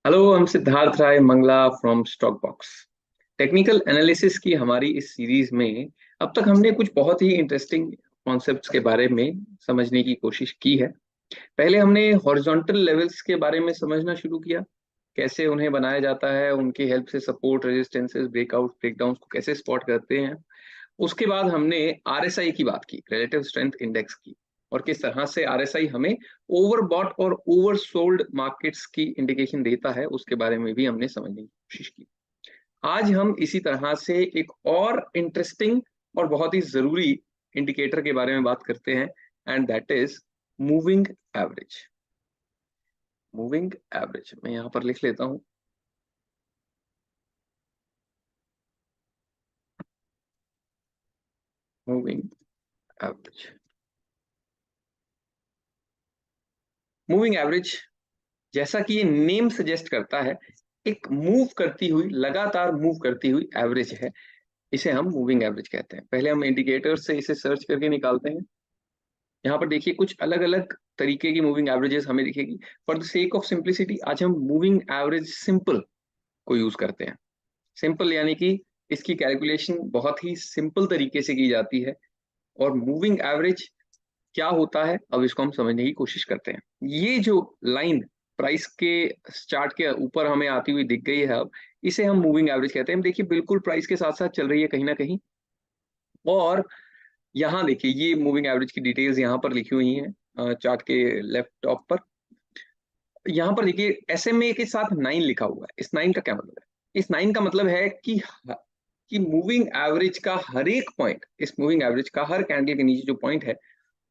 Hello, हम Siddharth Rai Mangla from Stock Box. Technical analysis की हमारी इस सीरीज में अब तक हमने कुछ बहुत ही इंटरेस्टिंग कॉन्सेप्ट्स के बारे में समझने की कोशिश की है। पहले हमने हॉरिजॉन्टल लेवल्स के बारे में समझना शुरू किया, कैसे उन्हें बनाया जाता है, उनकी हेल्प से सपोर्ट, रेजिस्टेंसेस, ब्रेकआउट, ब्रेकडाउन को कैसे स्पॉट करते हैं। उसके बाद हमने आरएसआई की बात की, रिलेटिव स्ट्रेंथ इंडेक्स की, और किस तरह से आरएसआई हमें ओवरबॉट और ओवरसोल्ड मार्केट्स की इंडिकेशन देता है, उसके बारे में भी हमने समझने की कोशिश की। आज हम इसी तरह से एक और इंटरेस्टिंग और बहुत ही जरूरी इंडिकेटर के बारे में बात करते हैं, and that is moving average. Moving average मैं यहां पर लिख लेता हूं। Moving average. मूविंग एवरेज, जैसा कि ये नेम सजेस्ट करता है, एक मूव करती हुई, लगातार मूव करती हुई एवरेज है। इसे हम मूविंग एवरेज कहते हैं। पहले हम इंडिकेटर से इसे सर्च करके निकालते हैं। यहाँ पर देखिए कुछ अलग अलग तरीके की मूविंग एवरेजेस हमें दिखेगी। For the sake of simplicity आज हम मूविंग एवरेज सिंपल को यूज करते हैं। सिंपल यानी कि इसकी कैलकुलेशन बहुत ही सिंपल तरीके से की जाती है। और मूविंग एवरेज क्या होता है, अब इसको हम समझने की कोशिश करते हैं। ये जो लाइन प्राइस के चार्ट के ऊपर हमें आती हुई दिख गई है, अब इसे हम मूविंग एवरेज कहते हैं। देखिए बिल्कुल प्राइस के साथ साथ चल रही है कहीं ना कहीं। और यहाँ देखिए ये मूविंग एवरेज की डिटेल्स यहाँ पर लिखी हुई हैं चार्ट के लेफ्ट टॉप पर। यहाँ पर देखिए SMA के साथ 9 लिखा हुआ है। इस 9 का क्या मतलब है? इस 9 का मतलब है कि मूविंग एवरेज का हर एक पॉइंट, इस मूविंग एवरेज का हर कैंडल के नीचे जो पॉइंट है,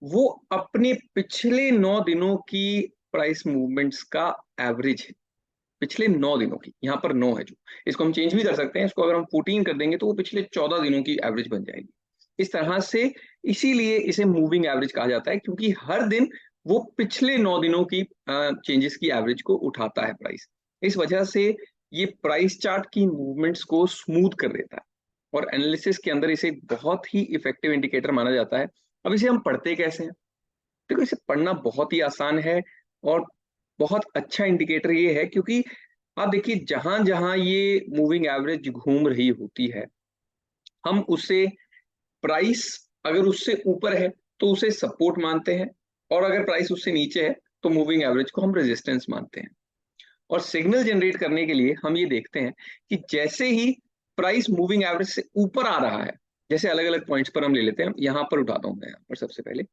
वो अपने पिछले 9 दिनों की प्राइस मूवमेंट्स का एवरेज है। पिछले 9 दिनों की, यहाँ पर 9 है जो, इसको हम चेंज भी कर सकते हैं। इसको अगर हम 14 कर देंगे तो वो पिछले 14 दिनों की एवरेज बन जाएगी। इस तरह से इसीलिए इसे मूविंग एवरेज कहा जाता है, क्योंकि हर दिन वो पिछले 9 दिनों की चेंजेस की एवरेज को उठाता है प्राइस। इस वजह से ये प्राइस चार्ट की मूवमेंट्स को स्मूथ कर देता है, और एनालिसिस के अंदर इसे बहुत ही इफेक्टिव इंडिकेटर माना जाता है। अब इसे हम पढ़ते कैसे हैं? देखो इसे पढ़ना बहुत ही आसान है, और बहुत अच्छा इंडिकेटर ये है, क्योंकि आप देखिए जहां जहां ये मूविंग एवरेज घूम रही होती है, हम उसे प्राइस अगर उससे ऊपर है तो उसे सपोर्ट मानते हैं, और अगर प्राइस उससे नीचे है तो मूविंग एवरेज को हम रेजिस्टेंस मानते हैं। और सिग्नल जनरेट करने के लिए हम ये देखते हैं कि जैसे ही प्राइस मूविंग एवरेज से ऊपर आ रहा है, जैसे अलग अलग पॉइंट्स पर हम ले लेते हैं, यहाँ पर उठाता हूं मैं, यहाँ पर सबसे पहले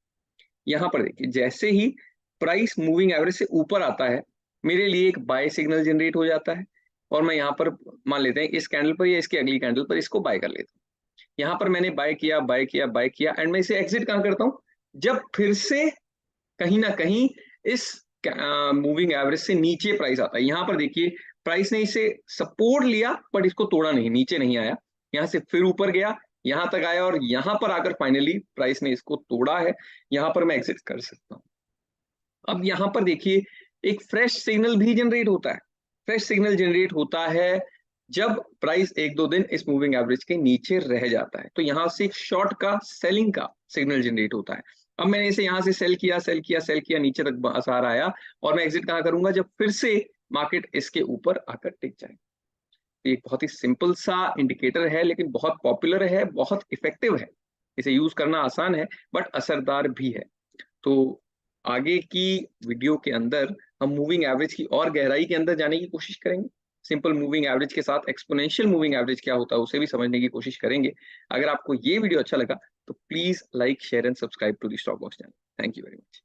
यहाँ पर देखिए जैसे ही प्राइस मूविंग एवरेज से ऊपर आता है, मेरे लिए एक बाय सिग्नल जनरेट हो जाता है। और मैं यहाँ पर मान लेते हैं इस कैंडल पर या इसकी अगली कैंडल पर इसको बाय कर लेता हूँ। यहाँ पर मैंने बाय किया, बाय किया, बाय किया, एंड मैं इसे एग्जिट कहाँ करता हूँ? जब फिर से कहीं ना कहीं इस मूविंग एवरेज से नीचे प्राइस आता है। यहाँ पर देखिए प्राइस ने इसे सपोर्ट लिया बट इसको तोड़ा नहीं, नीचे नहीं आया। यहाँ से फिर ऊपर गया, यहाँ तक आया, और यहाँ पर आकर फाइनली प्राइस ने इसको तोड़ा है। यहाँ पर मैं एग्जिट कर सकता हूँ। अब यहाँ पर देखिए एक फ्रेश सिग्नल भी जनरेट होता है। फ्रेश सिग्नल जनरेट होता है जब प्राइस एक दो दिन इस मूविंग एवरेज के नीचे रह जाता है, तो यहाँ से शॉर्ट का, सेलिंग का सिग्नल जनरेट होता है। अब मैंने इसे यहाँ से सेल किया, सेल किया, सेल किया, नीचे तक असर आया, और मैं एग्जिट कहाँ करूंगा? जब फिर से मार्केट इसके ऊपर आकर टिक जाए। एक बहुत ही सिंपल सा इंडिकेटर है, लेकिन बहुत पॉपुलर है, बहुत इफेक्टिव है। इसे यूज करना आसान है बट असरदार भी है। तो आगे की वीडियो के अंदर हम मूविंग एवरेज की और गहराई के अंदर जाने की कोशिश करेंगे। सिंपल मूविंग एवरेज के साथ एक्सपोनेंशियल मूविंग एवरेज क्या होता है उसे भी समझने की कोशिश करेंगे। अगर आपको ये वीडियो अच्छा लगा तो please like, share and subscribe to the stock box channel. Thank you very much.